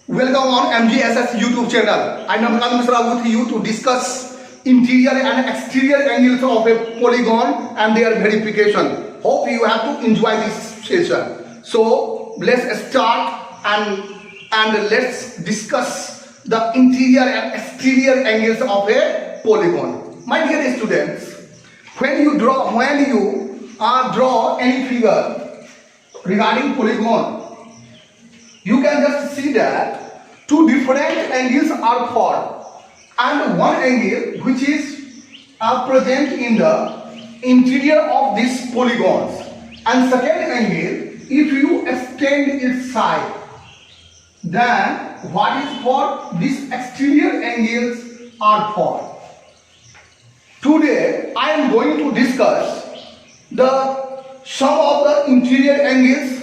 Welcome on MGSS YouTube channel. I am Misra with you to discuss interior and exterior angles of a polygon and their verification. Hope you have to enjoy this session. So let's start and let's discuss the interior and exterior angles of a polygon. My dear students, when you draw any figure regarding polygon, you can just see that two different angles are formed, and one angle which is present in the interior of these polygons, and second angle, if you extend its side, then what is for these exterior angles are formed. Today I am going to discuss the sum of the interior angles.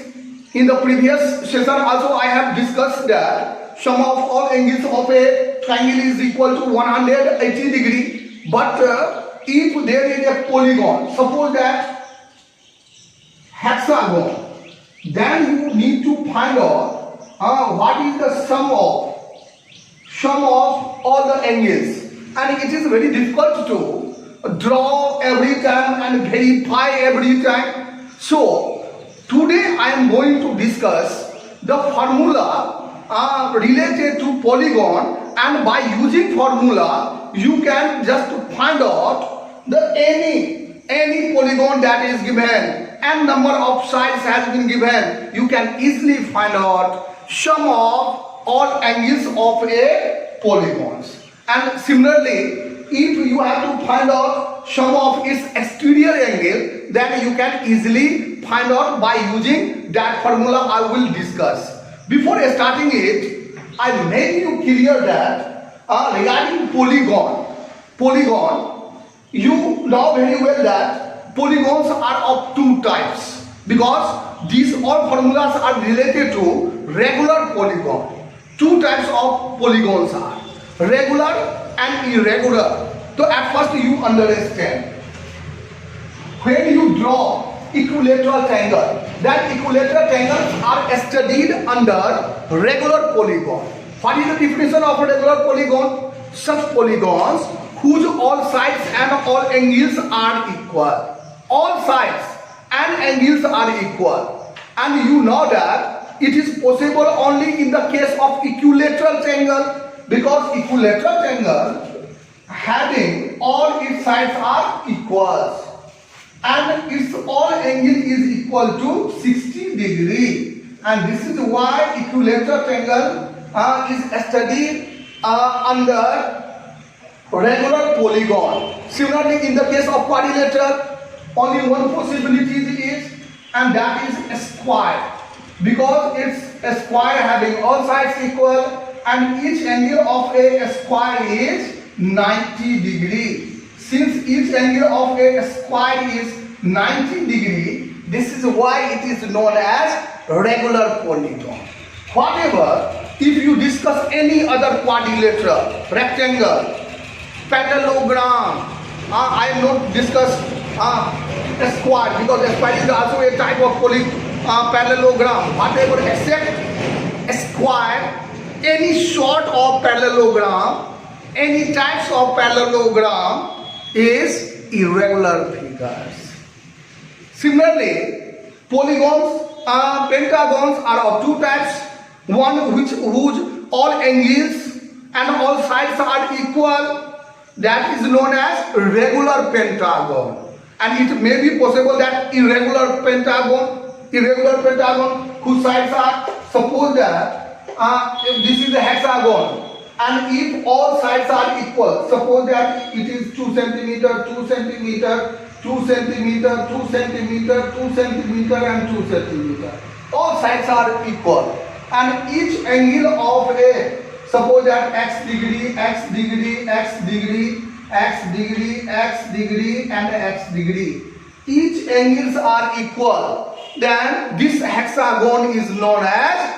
In the previous session also I have discussed that sum of all angles of a triangle is equal to 180 degree. But if there is a polygon, suppose that hexagon, then you need to find out what is the sum of all the angles. And it is very difficult to draw every time and verify every time. So today I am going to discuss the formula related to polygon, and by using formula you can just find out the any polygon that is given and number of sides has been given. You can easily find out sum of all angles of a polygons. And similarly, if you have to find out sum of its exterior angle, then you can easily find out by using that formula I will discuss. Before starting it, I made you clear that regarding polygon, you know very well that polygons are of two types, because these all formulas are related to regular polygon. Two types of polygons are regular and irregular. So at first you understand, when you draw equilateral triangle, that equilateral triangles are studied under regular polygon. What is the definition of a regular polygon? Such polygons whose all sides and all angles are equal. All sides and angles are equal. And you know that it is possible only in the case of equilateral triangle, because equilateral triangle having all its sides are equals and its all angle is equal to 60 degree, and this is why equilateral triangle is studied under regular polygon. Similarly, in the case of quadrilateral, only one possibility is, and that is a square, because it's a square having all sides equal and each angle of a square is 90 degree. Since each angle of a square is 90 degree, this is why it is known as regular polygon. However, if you discuss any other quadrilateral, rectangle, parallelogram, I have not discussed a square, because a square is also a type of parallelogram. Whatever except a square, any sort of parallelogram, any types of parallelogram is irregular figures. Similarly, polygons, pentagons are of two types. One whose all angles and all sides are equal, that is known as regular pentagon. And it may be possible that irregular pentagon whose sides are, suppose that if this is a hexagon, and if all sides are equal, suppose that it is 2 centimeter, 2 centimeter, 2 centimeter, 2 centimeter, 2 centimeter and 2 centimeter. All sides are equal, and each angle of a, suppose that x degree, x degree, x degree, x degree, x degree and x degree, each angles are equal, then this hexagon is known as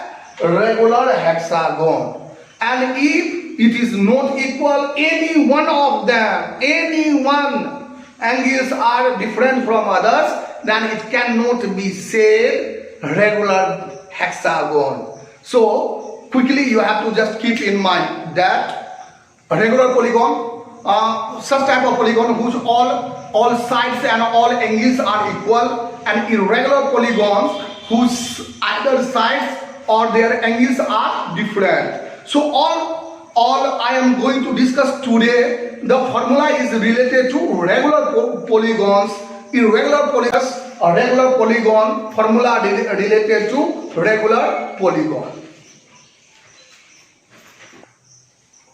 regular hexagon. And if it is not equal, any one of them, any one angles are different from others, then it cannot be said regular hexagon. So quickly you have to just keep in mind that a regular polygon, such type of polygon whose all sides and all angles are equal, and irregular polygons whose either sides or their angles are different. So all I am going to discuss today, the formula is related to regular polygons, irregular polygons, a regular polygon, formula related to regular polygon.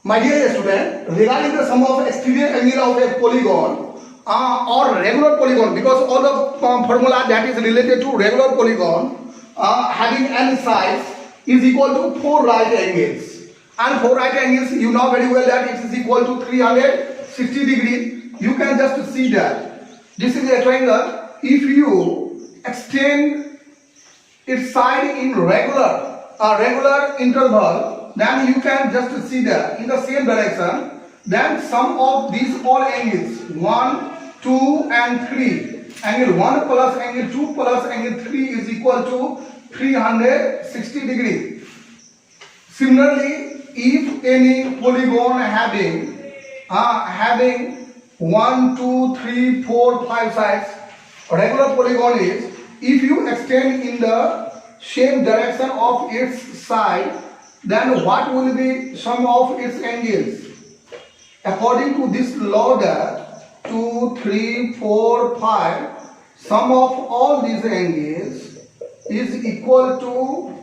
My dear student, regarding the sum of exterior angle of a polygon or regular polygon, because all the formula that is related to regular polygon having n sides is equal to 4 right angles. And 4 right angles, you know very well that it is equal to 360 degree. You can just see that this is a triangle. If you extend its side in regular interval, then you can just see that in the same direction, then sum of these all angles 1, 2 and 3, angle 1 plus angle 2 plus angle 3 is equal to 360 degree. Similarly, if any polygon having 1, 2, 3, 4, 5 sides, regular polygon is, if you extend in the same direction of its side, then what will be sum of its angles? According to this law that 2, 3, 4, 5, sum of all these angles is equal to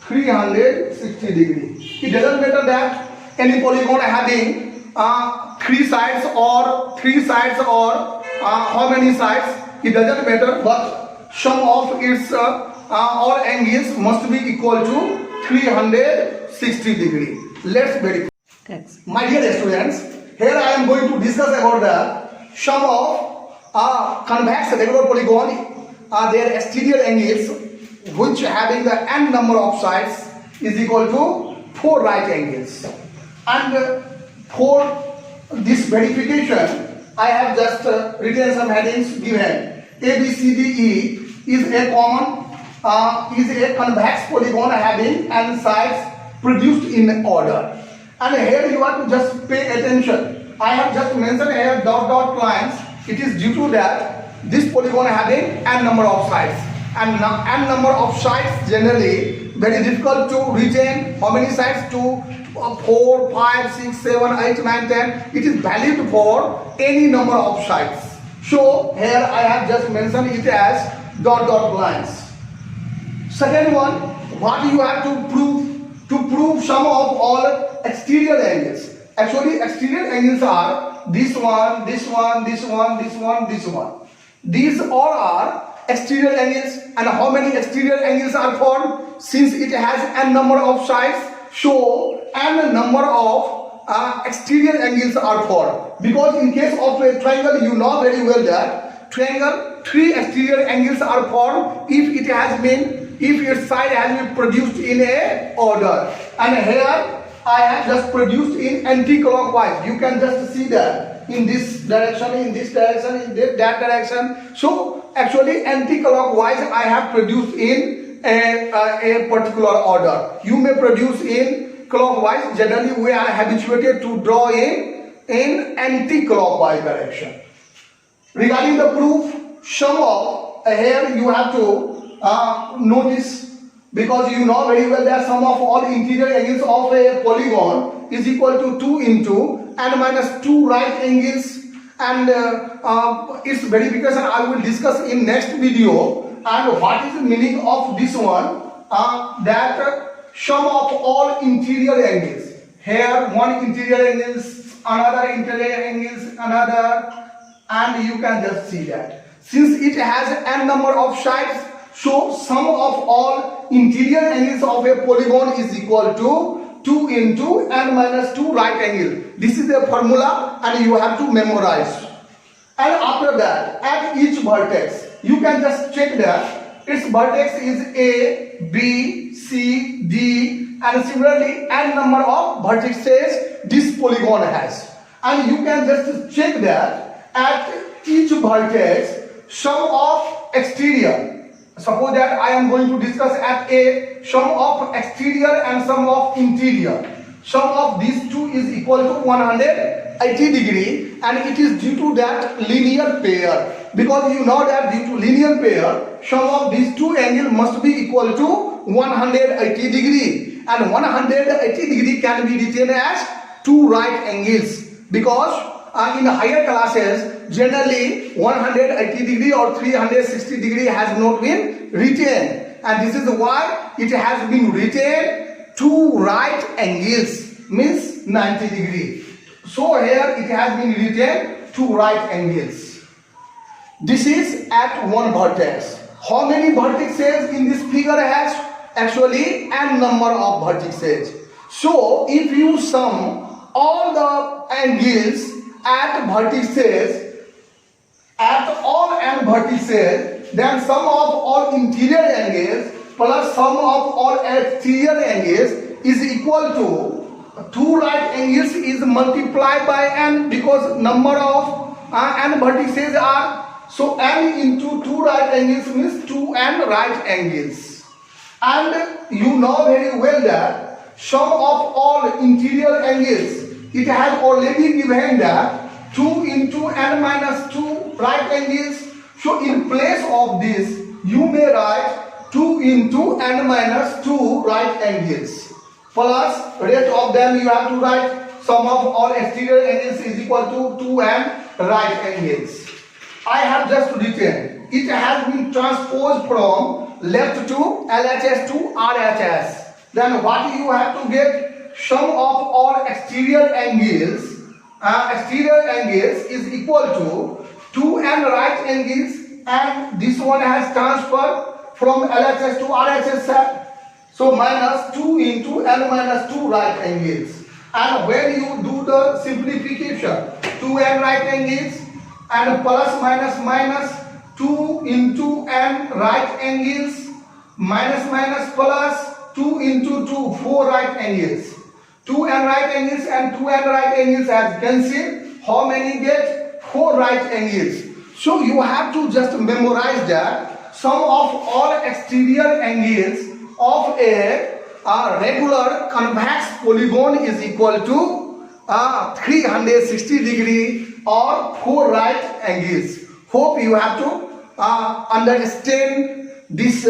360 degree. It doesn't matter that any polygon having 3 sides or how many sides, it doesn't matter, but sum of its all angles must be equal to 360 degree. Let's verify. Thanks. My dear students, here I am going to discuss about the sum of convex regular polygon, their exterior angles, which having the n number of sides is equal to 4 right angles. And for this verification, I have just written some headings given. A, B, C, D, E is a convex polygon having n sides produced in order. And here you have to just pay attention. I have just mentioned here dot lines. It is due to that this polygon having n number of sides. And n number of sides generally very difficult to retain. How many sides? 2, 4, 5, 6, 7, 8, 9, 10. It is valid for any number of sides. So here I have just mentioned it as dot lines. Second one, what you have to prove? To prove sum of all exterior angles. Actually, exterior angles are this one, this one, this one, this one, this one. These all are exterior angles. And how many exterior angles are formed? Since it has n number of sides, so n number of exterior angles are formed. Because in case of a triangle, you know very well that triangle 3 exterior angles are formed if its side has been produced in a order. And here I have just produced in anti-clockwise. You can just see that in this direction, in this direction, in that direction. So actually anti-clockwise I have produced in a particular order. You may produce in clockwise. Generally we are habituated to draw in anti-clockwise direction. Regarding the proof, sum of here you have to notice, because you know very well that sum of all interior angles of a polygon is equal to 2 into n minus 2 right angles, and its verification I will discuss in next video. And what is the meaning of this one? That sum of all interior angles. Here one interior angles, another interior angles, another, and you can just see that. Since it has n number of sides, so sum of all interior angles of a polygon is equal to 2 into n minus 2 right angle. This is a formula and you have to memorize. And after that, at each vertex, you can just check that its vertex is A, B, C, D, and similarly n number of vertices this polygon has. And you can just check that at each vertex, sum of exterior suppose that I am going to discuss at a sum of exterior and sum of interior. Sum of these two is equal to 180 degree, and it is due to that linear pair, because you know that due to linear pair sum of these two angles must be equal to 180 degree, and 180 degree can be written as two right angles, because in higher classes generally 180 degree or 360 degree has not been written, and this is why it has been written two right angles means 90 degree. So here it has been written two right angles. This is at one vertex. How many vertices in this figure has? Actually n number of vertices. So if you sum all the angles at vertices, at all n vertices, then sum of all interior angles plus sum of all exterior angles is equal to two right angles is multiplied by n, because number of n vertices are, so n into two right angles means 2n right angles. And you know very well that sum of all interior angles, it has already given that 2 into n minus 2 right angles. So in place of this you may write 2 into n minus 2 right angles plus rest of them you have to write sum of all exterior angles is equal to 2n right angles. I have just written, it has been transposed from left to LHS to RHS. Then what you have to get? Sum of all exterior angles is equal to 2n right angles, and this one has transferred from LHS to RHS, so minus 2 into n minus 2 right angles. And when you do the simplification, 2n right angles and plus minus minus 2 into n right angles minus minus plus 2 into 2 4 right angles. 2n right angles and 2n right angles, as you can see, how many get? 4 right angles. So you have to just memorize that sum of all exterior angles of a regular convex polygon is equal to 360 degree or 4 right angles. Hope you have to understand this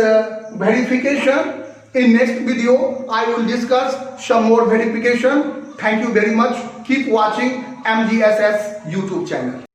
verification. In next video I will discuss some more verification. Thank you very much. Keep watching MGSS YouTube channel.